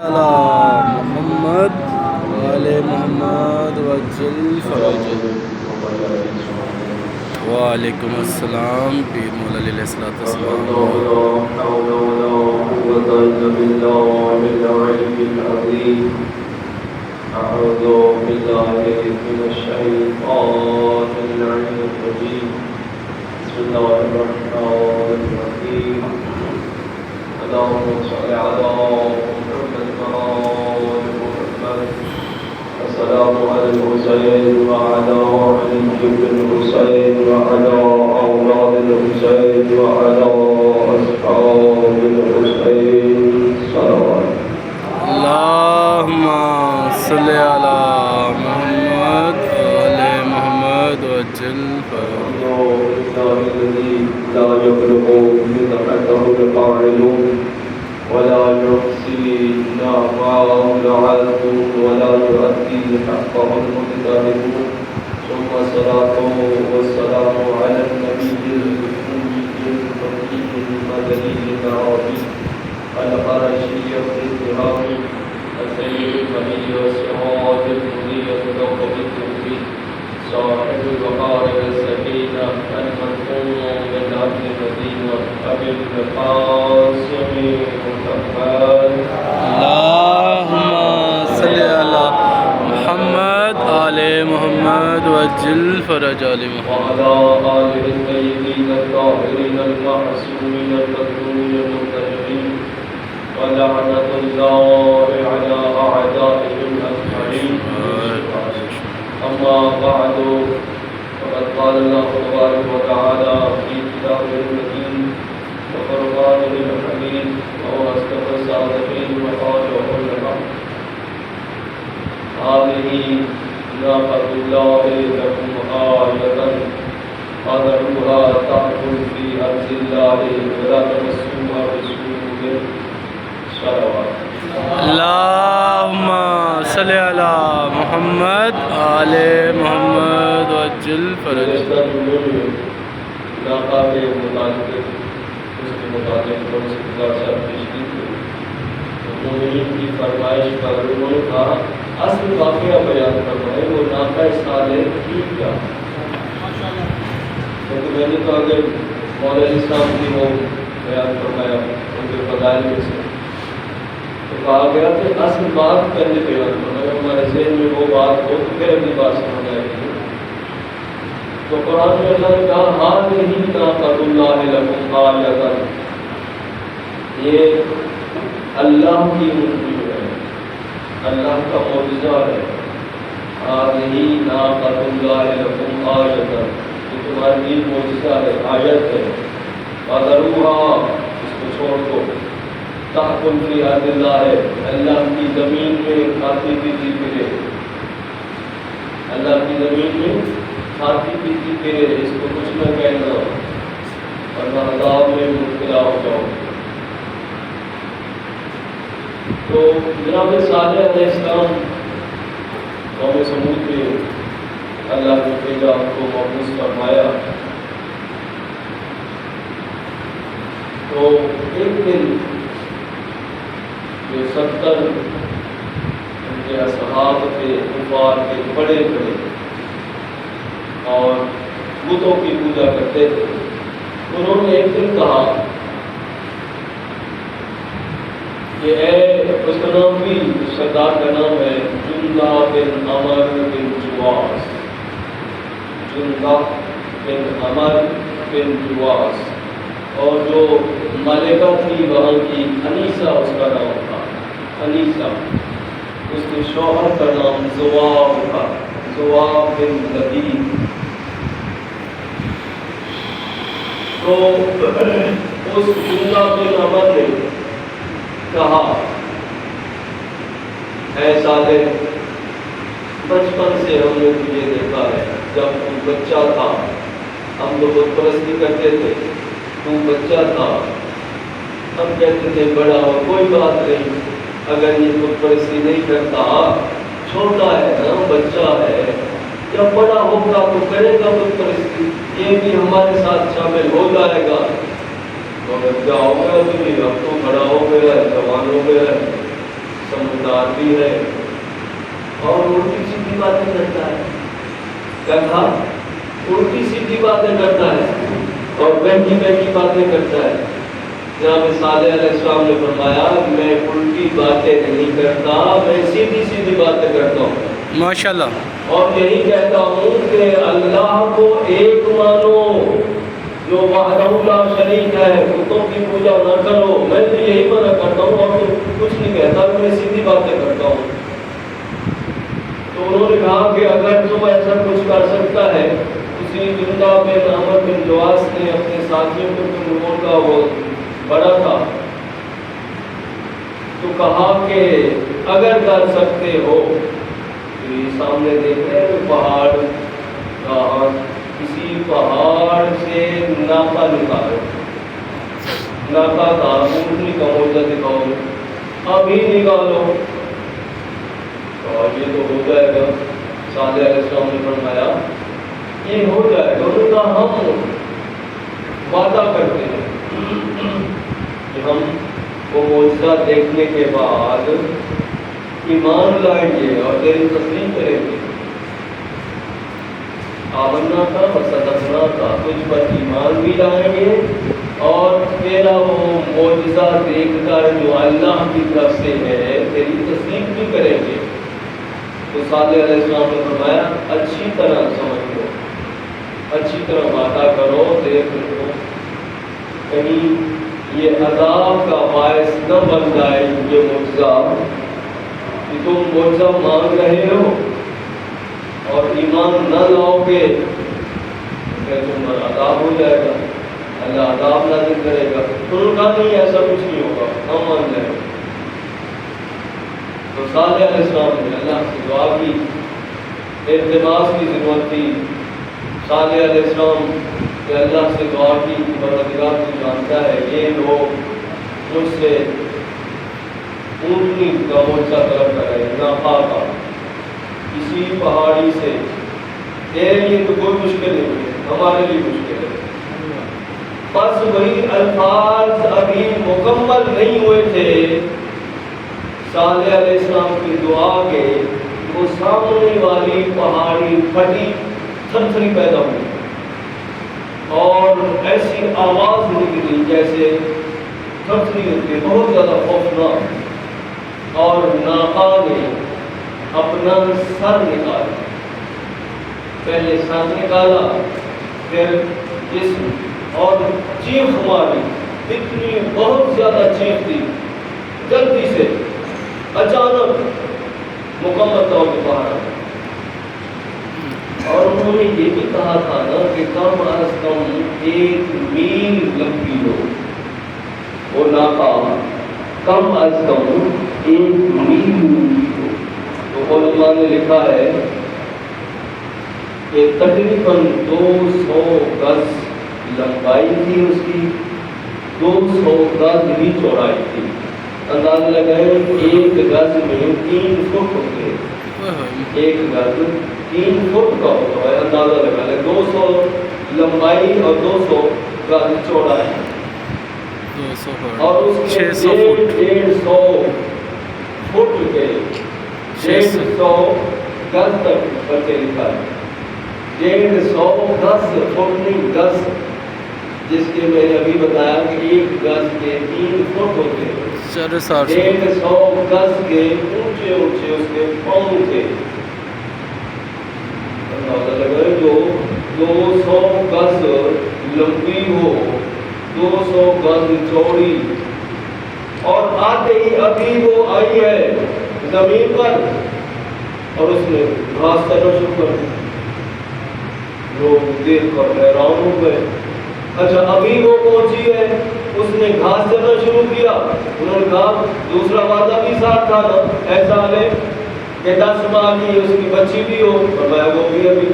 على محمد وآل محمد وجل فرجه وعلیکم السلام پیر مولا علیہ الصلوۃ والسلام. لا حول ولا قوة إلا بالله العلي العظيم. أعوذ بالله من الشيطان اللعين الرجيم. بسم الله الرحمن الرحيم. اللهم صل على محمد وآل محمد. السلام على الحسين وعلى علي بن الحسين وعلى أولاد الحسين وعلى أصحاب الحسين صلوات. اللهم صل على محمد وآل محمد وجل فرجه. الله الذي لا يبلغ منحته القاعدون ولا يحصي نعمه العالم ولا يؤدي حقه المجتهدون. ثم الصلاة والسلام على النبي الأمي الفقيه المدني العربي القرشي الاتهامي السيد الولي والسراج المنير كوكب التوحيد صاحب الوقار والسكينة المنقوم من أهل المدينة أبي القاسم محمد. اللهم صل على محمد آل محمد وجل فرج آل محمد وعلى آله الطيبين الطاهرين المعصومين المظلومين المنتجبين ولعنة الله على أعدائهم أجمعين. أما بعد فقد قال الله تبارك وتعالى في كتابه المجيد وفرقانه الحميد وهو أصدق الصادقين وقال وقل الحق. هذه ناقة الله لكم آية فذروها تأكل في أرض الله ولا تمسوها بسوء. صلوات. اللهم صل على محمد آل محمد وجل فرجه. ناقہ کے متعلق اس کے متعلق بہت سی گزارشات پیش کی تھی. مومنین کی فرمائش پر انہوں نے کہا اصل واقعہ بیان فرمائے وہ ناقہ صالح تھی کیا. کیونکہ میں نے تو اگر مولا علیہ السلام کی وہ بیان فرمایا ان کے فضائل میں سے تو کہا گیا کہ اصل بات پہلے بیان فرمایا. ہمارے ذہن میں وہ بات ہو تو پھر اگلی بات سمجھ آئے گی. تو قرآن میں اللہ نے کہا ہذہ ناقۃ اللہ لکم آیۃ. یہ اللہ کی اونٹنی ہے, اللہ کا معجزہ ہے. ہذہ ناقۃ اللہ لکم آیۃ, یہ تمہارے لیے معجزہ ہے, آیت ہے. فذروها, اس کو چھوڑ دو. تأکل فی ارض اللہ, اللہ کی زمین میں کھاتی پیتی پھرے. اللہ کی زمین میں کھاتی پیتی پھرے, اس کو کچھ نہ کہنا اور نہ عذاب میں مبتلا ہو جاؤ. تو جناب صالح علیہ السلام قوم سمود میں اللہ نے بھیجا, ان کو مبعوث فرمایا. تو ایک دن جو 70 ان کے اصحاب تھے کفار کے بڑے بڑے اور بتوں کی پوجا کرتے تھے, انہوں نے ایک دن کہا کہ اے, اس کا نام بھی سردار کا نام ہے جندہ بن عمر بن جواس. جندہ بن عمر بن جواس, اور جو ملکہ تھی وہاں کی انیسہ اس کا نام تھا. انیسہ, اس کے شوہر کا نام زواب تھا, زواب بن لبید. تو اس جندہ بن عمر نے کہا اے صالح, بچپن سے ہم نے تجھے دیکھا ہے, جب تو بچہ تھا ہم تو بت پرستی کرتے تھے, تو بچہ تھا ہم کہتے تھے بڑا ہو کوئی بات نہیں, اگر یہ بت پرستی نہیں کرتا, چھوٹا ہے نا, بچہ ہے, جب بڑا ہوگا تو کرے گا بت پرستی, یہ بھی ہمارے ساتھ شامل ہو جائے گا. مگر کیا ہو گیا تمہیں, اب تو بڑا ہو گیا ہے, جوان ہو گیا ہے, سمجھدار بھی ہے اور الٹی سیدھی باتیں کرتا ہے. کیا کہا؟ الٹی سیدھی باتیں کرتا ہے اور بہکی بہکی باتیں کرتا ہے. جناب صالح علیہ السلام نے فرمایا میں الٹی باتیں نہیں کرتا، میں سیدھی سیدھی باتیں کرتا ہوں. ماشاءاللہ. اور یہی کہتا ہوں کہ اللہ کو ایک مانو جو وحدہ لا شریک ہے، بتوں کی پوجا نہ کرو. میں تو یہی منع کرتا ہوں اور تو کچھ نہیں کہتا، میں سیدھی باتیں کرتا ہوں. تو انہوں نے کہا کہ اگر تو ایسا کچھ کر سکتا ہے. اسی جندہ بن عمر بن جواس نے اپنے ساتھیوں کو جو کا وہ بڑا تھا تو کہا کہ اگر کر سکتے ہو سامنے دیکھ رہے ہیں پہاڑ، کسی پہاڑ سے ناکا نکالو، ناکا کا اونٹنی کا موجہ دکھاؤ، ابھی نکالو. اور یہ تو ہو جائے گا. صالح علیہ السلام نے فرمایا یہ ہو جائے گا. انہوں نے کہا ہم وعدہ کرتے ہیں کہ ہم وہ معجزہ دیکھنے کے بعد ایمان لائیں گے اور تیری تسلیم کریں گے. آمنا تھا وصدقنا تھا، تجھ پر ایمان بھی لائیں گے اور تیرا وہ معجزہ دیکھ کر جو اللہ کی طرف سے ہے تیری تسلیم بھی کریں گے. تو صالح علیہ السلام نے فرمایا اچھی طرح سمجھ لو، اچھی طرح وعدہ کرو، دیکھ لو کہیں یہ عذاب کا باعث نہ بن جائے یہ معجزہ کہ تم معجزہ مانگ رہے ہو اور ایمان نہ لاؤ گے کہ تم پر عذاب ہو جائے گا، اللہ عذاب نازل کرے گا. انہوں نے کہا نہیں ایسا کچھ نہیں ہوگا، ہم مان جائیں. تو صالح علیہ السلام نے اللہ سے دعا کی، التماس کی ضرورت تھی. صالح علیہ السلام نے اللہ سے دعا کی کہ پروردگار تو جانتا ہے یہ لوگ مجھ سے اونٹنی کا موجہ طلب کر رہے ہیں، ناپاکا کسی پہاڑی سے. تیرے لیے تو کوئی مشکل نہیں ہے، ہمارے لیے مشکل ہے. بس وہی الفاظ ابھی مکمل نہیں ہوئے تھے صالح علیہ السلام کی دعا کے، وہ سامنے والی پہاڑی پھٹی، تھر تھری پیدا ہوئی اور ایسی آواز نکلی جیسے تھر تھری ہوتی ہے، بہت زیادہ خوفناک. اور ناقا نے اپنا سر نکالا، پہلے سر نکالا پھر جسم اور چیخ ماری. اتنی بہت زیادہ چیخ تھی، جلدی سے اچانک مکمل طور پہ باہر. اور انہوں نے یہ بھی کہا تھا نا کہ کم از کم 1 میل لمبی ہو وہ ناقا، کم از کم 1 میل لمبی ہو. تو علماء نے لکھا ہے کہ تقریباً 200 گز لمبائی تھی اس کی، 200 گز بھی چوڑائی تھی. اندازہ لگائیں 1 گز میں 3 فٹ ہوتے ہیں، 1 گز 3 فٹ کا ہوتا ہے. اندازہ لگا لیں 200 لمبائی اور 200 گز چوڑائی اور اس کے 150 فٹ کے 150 گز تک کر کے لکھا ہے. 150 گز فٹ نہیں گز، جس کے میں نے ابھی بتایا کہ 1 گز کے 3 فٹ ہوتے ہیں. 150 گز کے اونچے اونچے اس کے پاؤں تھے. اندازہ لگائے جو 200 گز لمبی ہو، 200 گز چوڑی، اور آتے ہی ابھی وہ آئی ہے زمین پر اور اس نے گھاس کرنا شروع کر دیا. لوگ دیکھ کر حیران ہو گئے. اچھا ابھی وہ پہنچی ہے، اس نے گھاس چرنا شروع کیا. انہوں نے کہا دوسرا وعدہ بھی ساتھ تھا نا، ایسا ہے کہ 10 ماہ کی اس کی بچی بھی ہو، فرمایا وہ بھی ابھی.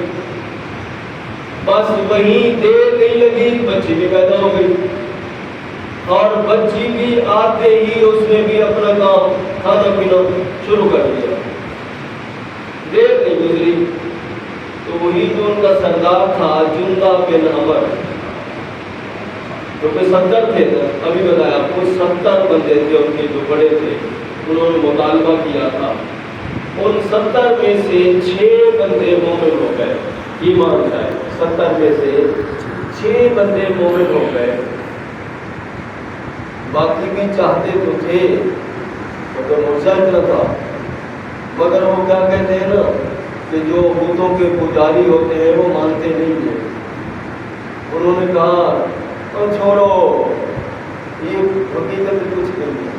بس وہیں دیر نہیں لگی، بچی بھی پیدا ہو گئی اور بچی بھی آتے ہی اس نے بھی اپنا کام کھانا پینا شروع کر دیا. دیر نہیں گزری تو وہی جو ان کا سردار تھا جندہ بن عمر، جو کہ 70 تھے، ابھی بتایا آپ کو 70 بندے تھے ان کے جو بڑے تھے، انہوں نے مطالبہ کیا تھا، ان 70 میں سے 6 بندے مومن ہو گئے، ایمان لائے۔ 70 میں سے 6 بندے مومن ہو گئے، باقی بھی چاہتے تو تھے، مگر معجزہ اتنا تھا، مگر وہ کیا کہتے ہیں نا کہ جو بتوں کے پجاری ہوتے ہیں وہ مانتے نہیں ہیں۔ انہوں نے کہا اور چھوڑو، یہ حقیقت کچھ نہیں ہے،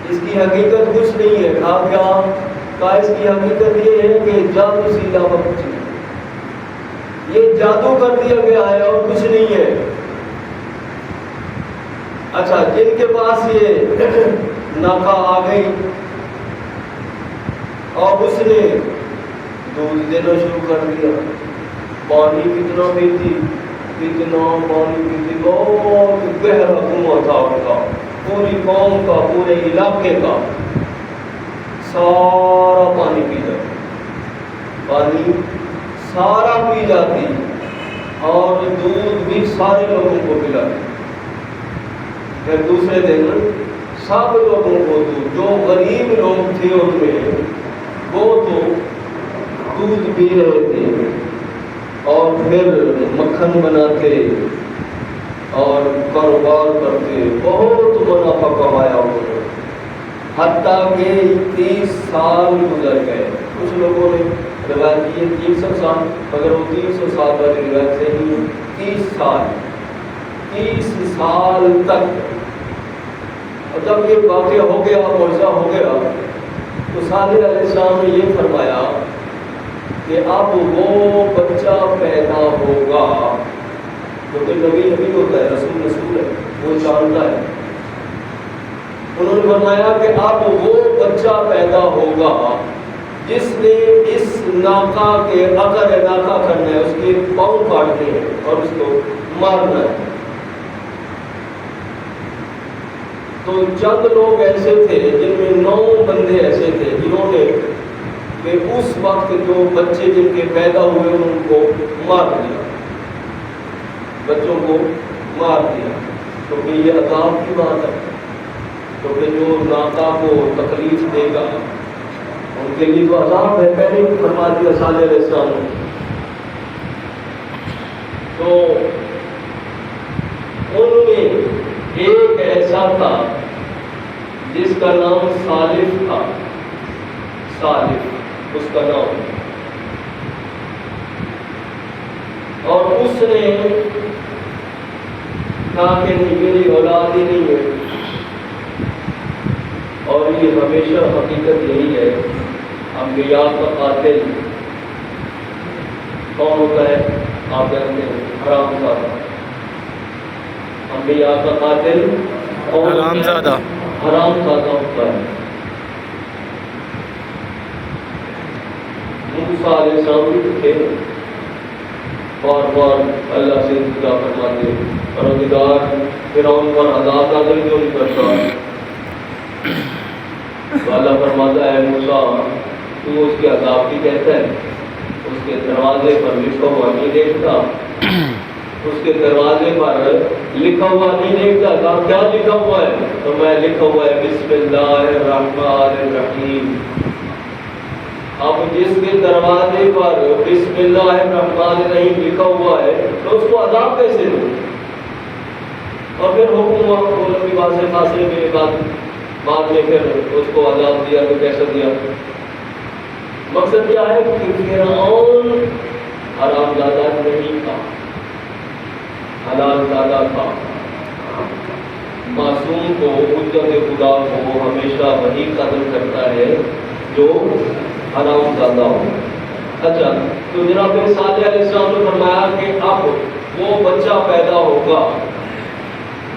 اس کی حقیقت کچھ نہیں ہے۔ کہا کیا؟ کہا اس کی حقیقت یہ ہے کہ جادو سے علاوہ کچھ نہیں، یہ جادو کر دیا گیا ہے اور کچھ نہیں ہے۔ اچھا، جن کے پاس یہ ناکہ آ گئی اور اس نے دودھ دینا شروع کر دیا، پانی کتنا پیتی، کتنا پانی پیتی، بہت گہرا کنواں تھا ان کا، پوری قوم کا، پورے علاقے کا سارا پانی پی جاتی، پانی سارا پی جاتی اور دودھ بھی سارے لوگوں کو پلاتی۔ پھر دوسرے دن سب لوگوں کو دودھ، جو غریب لوگ تھے ان میں وہ تو دودھ پی رہے تھے اور پھر مکھن بناتے اور کاروبار کرتے، بہت منافع کمایا انہوں نے، حتیٰ کہ 30 سال گزر گئے۔ کچھ لوگوں نے روایت کی ہے 300 سال، مگر وہ 300 سال والی روایت سے نہیں، 30 سال تک۔ اور جب یہ واقعہ ہو گیا، معجزہ ہو گیا، تو صالح علیہ السلام نے یہ فرمایا کہ اب وہ بچہ پیدا ہوگا، کیونکہ نبی نبی ہوتا ہے، رسول رسول ہے، وہ جانتا ہے۔ انہوں نے فرمایا کہ اب وہ بچہ پیدا ہوگا جس نے اس ناکہ کے اگر ناکہ کرنا ہے، اس کے پاؤں کاٹنے ہیں اور اس کو مارنا ہے۔ تو چند لوگ ایسے تھے جن میں 9 بندے ایسے تھے جنہوں نے کہ اس وقت جو بچے جن کے پیدا ہوئے ان کو مار دیا، بچوں کو مار دیا، کیونکہ یہ عذاب کی بات ہے، کیونکہ جو ناکہ کو تکلیف دے گا ان کے لیے تو عذاب ہے، پہلے ہی فرما دیا صالح علیہ السلام نے۔ تو ان میں ایک ایسا تھا جس کا نام صالح تھا، صالح اس کا نام، اور اس نے کہا کہ میری اولاد ہی نہیں ہے، اور یہ ہمیشہ حقیقت یہی ہے۔ انبیاء کا قاتل کون ہوتا ہے؟ آپ کہتے ہیں حرام زادہ۔ انبیاء کا قاتل حرام زادہ، حرام زادہ ہوتا ہے۔ موسیٰ علیہ السلام بھی تھے، بار بار اللہ سے دعا فرماتے، پروردگار فرعون پر عذاب نازل کیوں نہیں کرتا؟ تو اللہ فرماتا ہے موسیٰ تو اس کے عذاب کی کہتا ہے، اس کے دروازے پر لکھا ہوا نہیں دیکھتا، اس کے دروازے پر لکھا ہوا نہیں دیکھتا۔ کہا کیا لکھا ہوا ہے؟ تو میں لکھا ہوا ہے بسم اللہ الرحمن الرحیم۔ اب جس کے دروازے پر بسم اللہ الرحمن الرحیم لکھا ہوا ہے تو اس کو عذاب کیسے دوں؟ اور پھر حکم ہوا بولنے کی بات سے فاصلے کے بعد میں پھر اس کو عذاب دیا تو کیسا دیا؟ مقصد کیا ہے کہ فرعون حرام زادہ نہیں تھا، حلال زادہ تھا۔ معصوم کو، حجت خدا کو ہمیشہ وہی قتل کرتا ہے جو حرام زادہ ہو۔ اچھا، تو جناب صالح علیہ السلام نے فرمایا کہ اب وہ بچہ پیدا ہوگا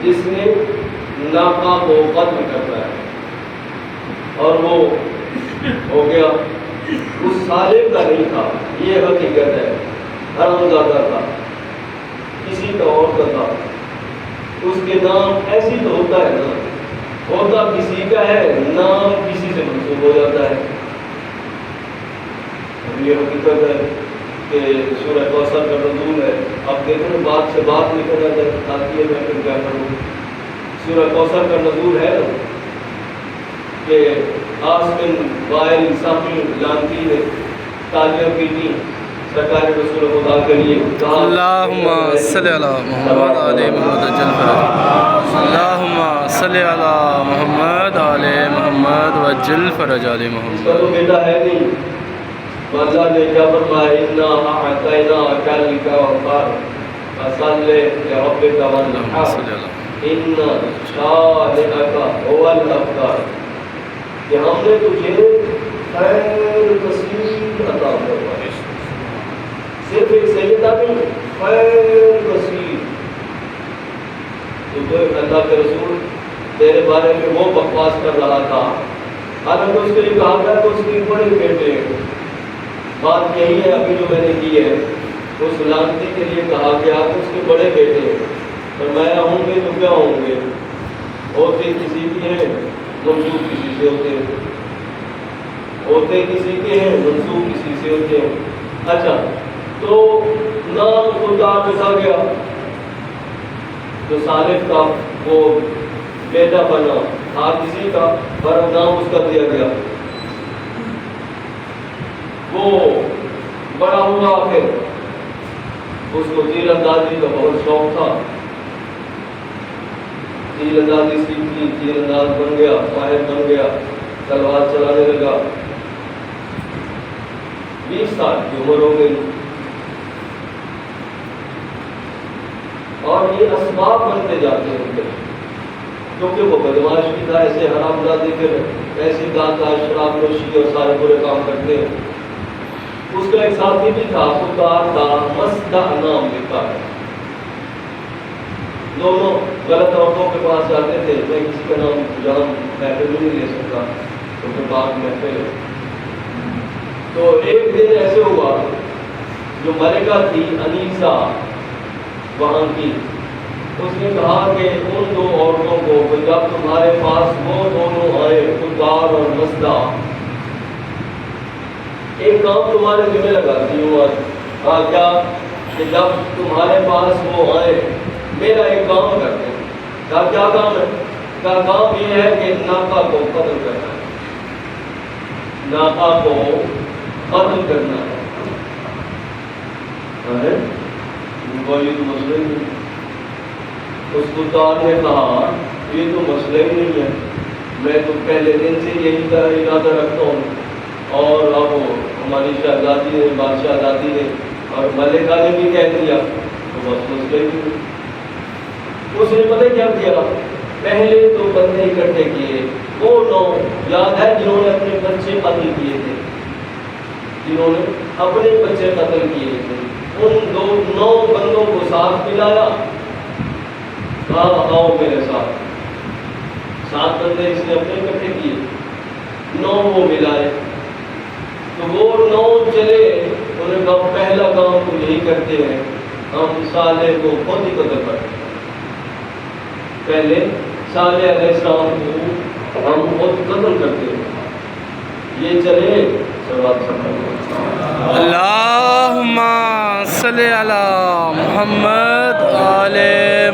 جس نے ناکہ کو قتل کرتا ہے، اور وہ ہو گیا، اس صالح کا نہیں تھا، یہ حقیقت ہے، حرام زادہ تھا، کسی کا اور کا تھا۔ اس کے نام ایسی تو ہوتا ہے نا، ہوتا کسی کا ہے، نام کسی سے منسوب ہو جاتا ہے۔ یہ حقیقت ہے کہ سورہ کوثر کا نزول ہے۔ اب دیکھیں بات سے بات نکل آتی ہے، میں پھر کیا کروں۔ سورہ کوثر کا نزول ہے نا، کہ آسمن وائل سامنے لانتی نے تالیاں پیٹی سرکار رسول خدا کے لیے کہا اللہم صلی علی محمد آل محمد وجل فرج اللہم صلی علی محمد آل محمد وجل فرج آل اس کا محمد. تو بیٹا ہے نہیں. تو اللہ نے کیا فرمایا انا اعطیناک الکوثر فصل لربک اللہم وانحر صلی علی ان شانئک هو الابتر. کہ ہم نے تجھے خیر کثیر عطا فرمایا. صرف ایک سیدہ نہیں، خیر کثیر. تو اللہ کے رسول تیرے بارے میں وہ بکواس کر رہا تھا، حالانکہ اس کے لیے کہا گیا کہ اس کے بڑے بیٹے ہیں. بات یہی ہے ابھی جو میں نے کی ہے، اس لانتی کے لیے کہا گیا کہ اس کے بڑے بیٹے ہیں. فرمایا ہوں گے تو کیا ہوں گے؟ ہوتے کسی کے ہیں، منسوب کسی سے ہوتے ہیں. ہوتے کسی کے ہیں، منسوب کسی سے ہوتے ہیں. اچھا، تو نام خدا رکھا گیا جو صالح کا وہ بیٹا بنا، تھا کسی کا پر نام اس کا دیا گیا. وہ بڑا ہوا پھر اس کو تیر اندازی کا بہت شوق تھا. تیر اندازی سیکھی، تیر انداز بن گیا، ماہر بن گیا، تلوار چلانے لگا. 20 سال کی عمر ہو گئی اور یہ اسباب بنتے جاتے ہیں ان کے، کیونکہ وہ بدماش بھی تھا، ایسے حرام زادے کے ایسی داتا شراب نوشی اور سارے برے کام کرتے ہیں. اس کا ایک ساتھی بھی تھا، خوددار تھا، مصدع نام لکھا ہے. دونوں غلط عورتوں کے پاس جاتے تھے. میں کسی کا نام جان محفل نہیں لے سکتا کیونکہ بعد محفل ہے. تو ایک دن ایسے ہوا، جو ملکہ تھی انیسہ وہاں کی، اس نے کہا کہ ان دو عورتوں کو کہ جب تمہارے پاس وہ دونوں آئے خوددار اور مصدع، ایک کام تمہارے ذمہ لگاتی ہوں آج. کہا کیا؟ کہ جب تمہارے پاس وہ آئے میرا ایک کام کرتے ہیں. کہا کیا کام ہے؟ کہا کام یہ ہے کہ ناقہ کو قتل کرنا ہے. ناقہ کو قتل کرنا ہے. یہ تو مسئلہ ہی نہیں. اس خوددار نے کہا یہ تو مسئلہ ہی نہیں ہے، میں تو پہلے دن سے یہی کا ارادہ رکھتا ہوں، اور اب ہماری شہزادی نے، بادشاہ دادی نے اور ملکہ نے بھی کہہ دیا تو بس مسئلہ ہی نہیں. اس نے پتہ کیا کیا؟ پہلے تو بندے اکٹھے کیے، وہ 9 یاد ہے جنہوں نے اپنے بچے قتل کیے تھے، جنہوں نے اپنے بچے قتل کیے تھے، ان 9 بندوں کو ساتھ ملایا. کہا آؤ میرے ساتھ. 7 بندے اس نے اپنے اکٹھے کیے، 9 وہ ملائے. تو وہ 9 چلے. انہوں نے کہا پہلا کام تو یہی کرتے ہیں، ہم صالح کو خود ہی قتل کرتے ہیں. پہلے صالح علیہ السلام کو ہم خود قتل کرتے ہیں. یہ چلے سوات اللہم صلی علی محمد آل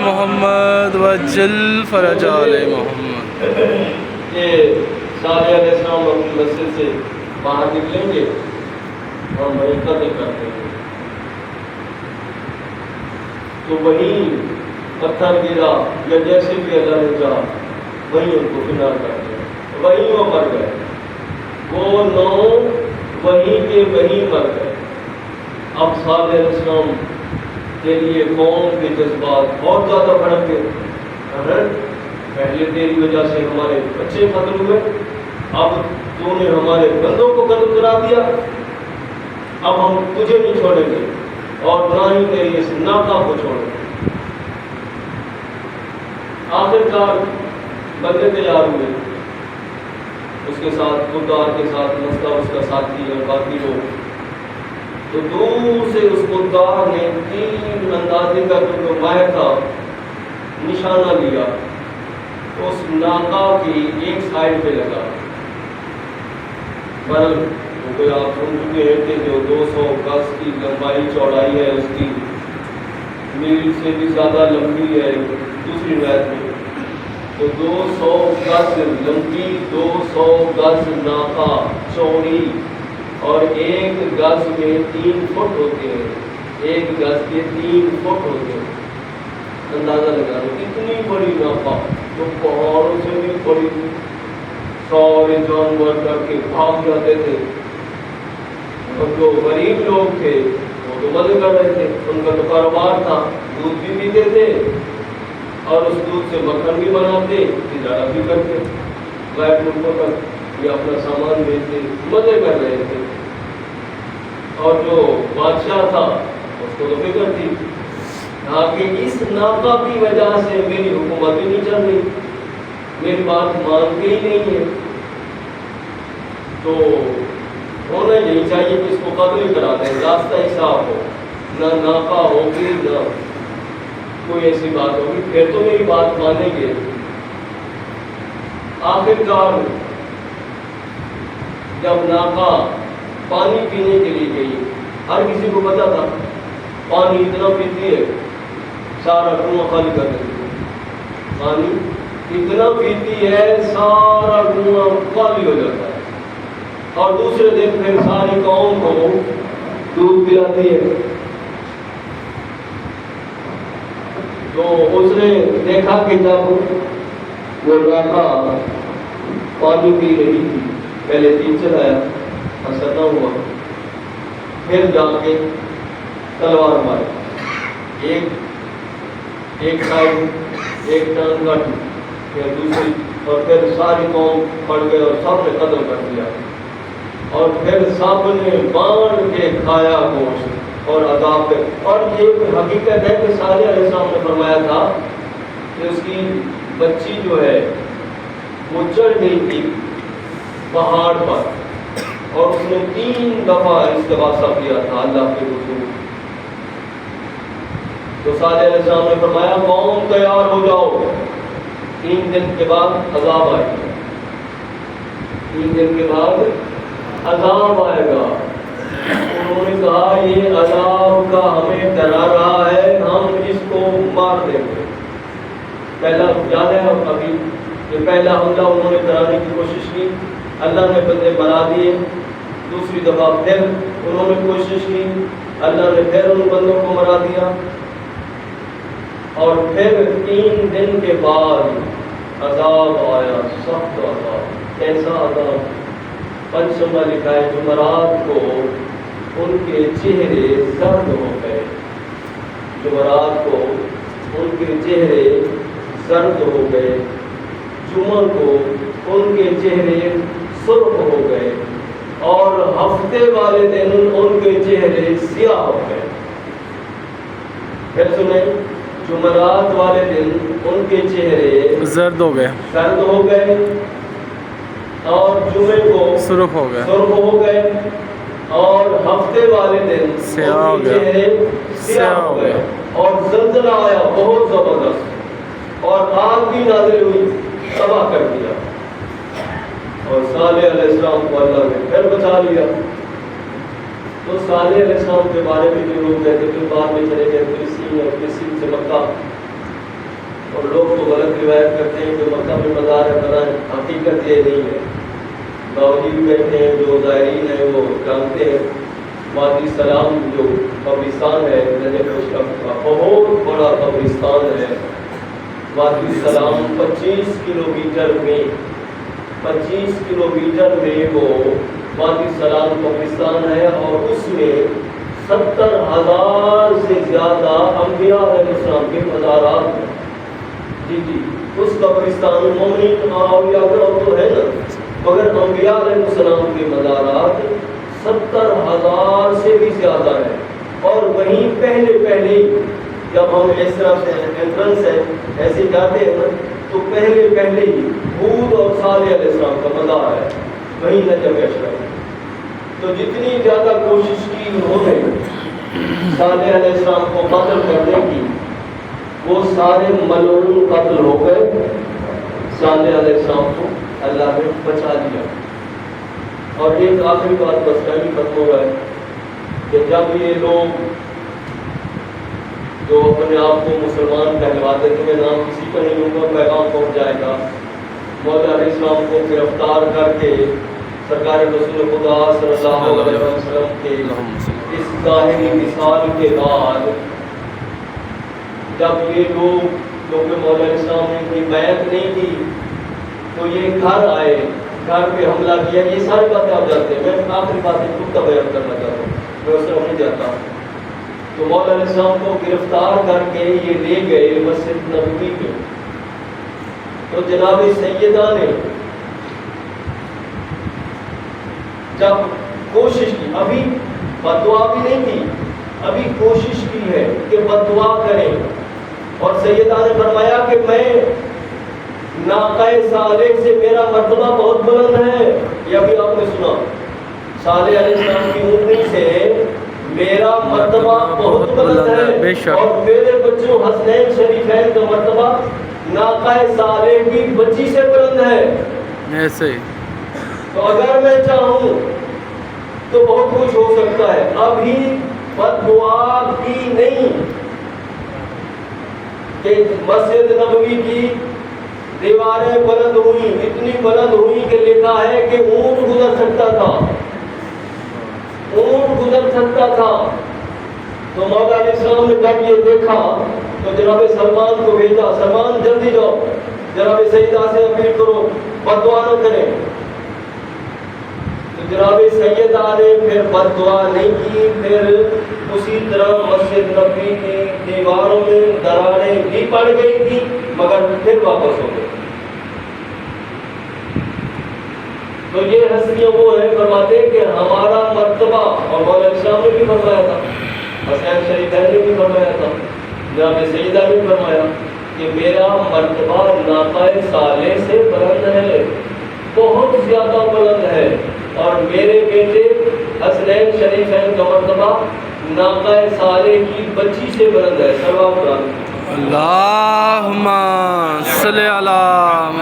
محمد وجل فرج آل محمد. یہ صالح علیہ السلام اپنی مسجد سے باہر نکلیں گے اور وہیں قتل کرتے ہیں. تو وہیں پتھر گرا یا جیسے بھی اللہ نے چاہا وہیں ان کو کنار کرتے ہیں. وہیں وہ مر گئے. وہ 9 وہیں کے وہیں مر گئے. اب صالح علیہ السلام کے لیے قوم کے جذبات بہت زیادہ بڑھ گئے. پہلے تیری وجہ سے ہمارے بچے قتل ہوئے، اب تو نے ہمارے بندوں کو قتل کرا دیا، اب ہم تجھے نہیں چھوڑیں گے اور نہ ہی تیری اس ناقہ کو چھوڑیں گے. آخر کار بندے تیار ہوئے، اس کے ساتھ خوددار کے ساتھ مصدع اس کا ساتھی اور باقی لوگ. تو دور سے اس خوددار نے تیر اندازی کا جو ماہر تھا نشانہ لیا، اس ناقہ کی ایک سائڈ پہ لگا. پر کوئی آپ سن چکے ہیں کہ جو 200 گز کی لمبائی چوڑائی ہے اس کی میل سے بھی زیادہ لمبی ہے دوسری روایت میں. تو 200 گز لمبی، 200 گز ناقہ چوڑی، اور 1 گز میں 3 فٹ ہوتے ہیں، 1 گز کے 3 فٹ ہوتے ہیں۔ اندازہ لگا لو اتنی بڑی ناقہ جو پہاڑوں سے بھی بڑی، سارے جانور کر کے بھاگ جاتے تھے، اور جو غریب لوگ تھے وہ تو مزے کر رہے تھے، ان کا تو کاروبار تھا، دودھ بھی پیتے تھے اور اس دودھ سے مکھن بھی بناتے، تجارت بھی کرتے، غیر ملکوں تک یہ اپنا سامان بیچتے، مزے کر رہے تھے۔ اور جو بادشاہ تھا اس کو تو فکر تھی کہ اس ناقہ کی وجہ سے میری حکومت بھی نہیں چل رہی، میری بات مانتے ہی نہیں ہے، تو ہونا یہی چاہیے کہ اس کو قتل ہی کرا دیں، راستہ ہی صاف ہو، نہ ناقہ ہوگی نہ کوئی ایسی بات ہوگی، پھر تو میری بات مانیں گے۔ آخر کار جب ناقہ پانی پینے کے لیے گئی، ہر کسی کو پتا تھا پانی اتنا پیتی ہے سارا کنواں خالی کر دیتی ہے، پانی اتنا پیتی ہے سارا کنواں خالی ہو جاتا ہے، اور دوسرے دن پھر ساری قوم کو دودھ پلاتی ہے۔ تو اس نے دیکھا کہ جب وہ ناقہ پانی پی رہی تھی، پہلے تین چلایا، اثر نہ ہوا، پھر جا کے تلوار ماری، ایک سائڈ ایک ٹانگ کٹ، پھر دوسری، اور پھر ساری قوم پڑ گئے اور سب نے قتل کر دیا، اور پھر سب نے بانٹ کے کھایا گوشت اور عذاب پہ۔ اور یہ حقیقت ہے کہ صالح علیہ السلام نے فرمایا تھا کہ اس کی بچی جو ہے وہ چڑھ گئی تھی پہاڑ پر، اور اس نے 3 دفعہ استغاثہ کیا تھا اللہ کے حضور۔ تو صالح علیہ السلام نے فرمایا قوم تیار ہو جاؤ، 3 دن کے بعد عذاب آئے گا، 3 دن کے بعد عذاب آئے گا۔ انہوں نے کہا یہ عذاب کا ہمیں ڈرا رہا ہے، ہم اس کو مار دیں گے۔ پہلا یاد ہے ابھی یہ پہلا حملہ انہوں نے کرانے کی کوشش کی، اللہ نے بندے مرا دیے، دوسری دفعہ پھر انہوں نے کوشش کی، اللہ نے پھر ان بندوں کو مرا دیا، اور پھر 3 دن کے بعد عذاب آیا، سخت عذاب۔ کیسا عذاب؟ پنچم میں لکھا ہے جمعرات کو ان کے چہرے زرد ہو گئے، جمعرات کو ان کے چہرے زرد ہو گئے، جمعہ کو ان کے چہرے سرخ ہو گئے، اور ہفتے والے دن ان کے چہرے سیاہ ہو گئے۔ پھر سنیں، جمعرات والے دن ان کے چہرے زرد ہو گئے اور جمعے کو سرخ ہو گئے، اور ہفتے والے دن سیاہ ہو ان کے گیا، چہرے سیاہ ہو گئے، اور زلزلہ آیا بہت زبردست، اور آگ بھی نازل ہوئی، تباہ کر دیا، اور صالح علیہ السلام کو اللہ نے پھر بچا لیا۔ تو صالح علیہ السلام کے بارے میں جو لوگ کہتے تھے بعد میں چلے گئے فلسطین، اور فلسطین سے مکہ، اور لوگ تو غلط روایت کرتے ہیں کہ مکہ میں مزار ہے، بنا ہے، حقیقت یہ نہیں ہے۔ باوجود بیٹھے ہیں جو زائرین ہیں وہ جانتے ہیں، وادی سلام جو قبرستان ہے نجف اشرف کا بہت بڑا قبرستان ہے، وادی سلام 25 کلومیٹر میں وہ وادی سلام قبرستان ہے، اور اس میں 70,000 سے زیادہ انبیاء علیہ السلام کے مزارات ہیں۔ جی اس قبرستان میں مومنین اولیاء تو ہے نا، مگر انبیاء علیہ السلام کے مزارات 70,000 سے بھی زیادہ ہے۔ اور وہیں پہلے جب ہم اس طرح سے انٹرنس ہے ایسے جاتے ہیں نا، تو پہلے ہی ہود اور صالح علیہ السلام کا مزار ہے وہیں نجف اشرف۔ تو جتنی زیادہ کوشش کی انہوں نے صالح علیہ السلام کو قتل کرنے کی، وہ سارے ملعون قتل ہو گئے، صالح علیہ السلام کو اللہ نے بچا لیا۔ اور ایک آخری بات بس ٹائم ختم ہو گئے کہ جب یہ لوگ جو اپنے آپ کو مسلمان کہلواتے تھے میں نام کسی کا نہیں لوں گا، پیغام پہنچ جائے گا. مولا علیہ السلام کو گرفتار کر کے سرکار رسول خدا صلی اللہ علیہ وسلم کے اس ظاہری مثال کے بعد جب یہ لوگ کیونکہ مولا علیہ السلام نے ان کی بیعت نہیں کی تو یہ گھر آئے، گھر پہ حملہ کیا. یہ ساری باتیں آپ جانتے ہیں، میں آخری باتیں خود کا بیان کرنا چاہتا ہوں، میں اس طرف نہیں جاتا. تو مولا علیہ السلام کو گرفتار کر کے یہ لے گئے مسجد نبوی میں. تو جناب سیدہ نے جب کوشش کی، ابھی بدعا بھی نہیں کی، ابھی کوشش کی ہے کہ بدعا کریں، اور سیدہ نے فرمایا کہ میں ناقہ صالح سے میرا مرتبہ بہت بلند ہے. یہ ابھی آپ نے سنا، صالح علیہ السلام کی اونٹنی سے میرا مرتبہ بہت بلند ہے، اور میرے بچوں حسنین شریفین کا مرتبہ ناقہ صالح کی بچی سے بلند ہے. ایسے ہی تو اگر میں چاہوں تو بہت کچھ ہو سکتا ہے. ابھی بد دعا بھی نہیں کہ مسجد نبوی کی دیواریں بلند ہوئی، اتنی بلند ہوئی کہ لکھا ہے کہ اونٹ گزر سکتا تھا، اونٹ گزر سکتا تھا. تو مولا علیہ السلام نے جب یہ دیکھا تو جناب سلمان کو بھیجا، سلمان جلدی جاؤ، جناب سیدہ سے اپیل کرو بد دعا نہ کریں. تو جناب سیدہ نے پھر بد دعا نہیں کی، پھر اسی طرح مسجد نبوی کی دیواروں میں دراڑیں بھی پڑ گئی تھی مگر پھر واپس ہو گئی. تو یہ ہستیاں وہ ہیں، فرماتے ہیں کہ ہمارا مرتبہ، اور مولا علیہ السلام نے بھی فرمایا تھا، حسین شریفین نے بھی فرمایا تھا، جناب سیدہ نے بھی فرمایا کہ میرا مرتبہ ناقہ صالح سے بلند ہے، بہت زیادہ بلند ہے، اور میرے بیٹے حسنین شریفین کا مرتبہ ناقہ صالح کی بچی سے بلند ہے. صلوات اللہم صلی علی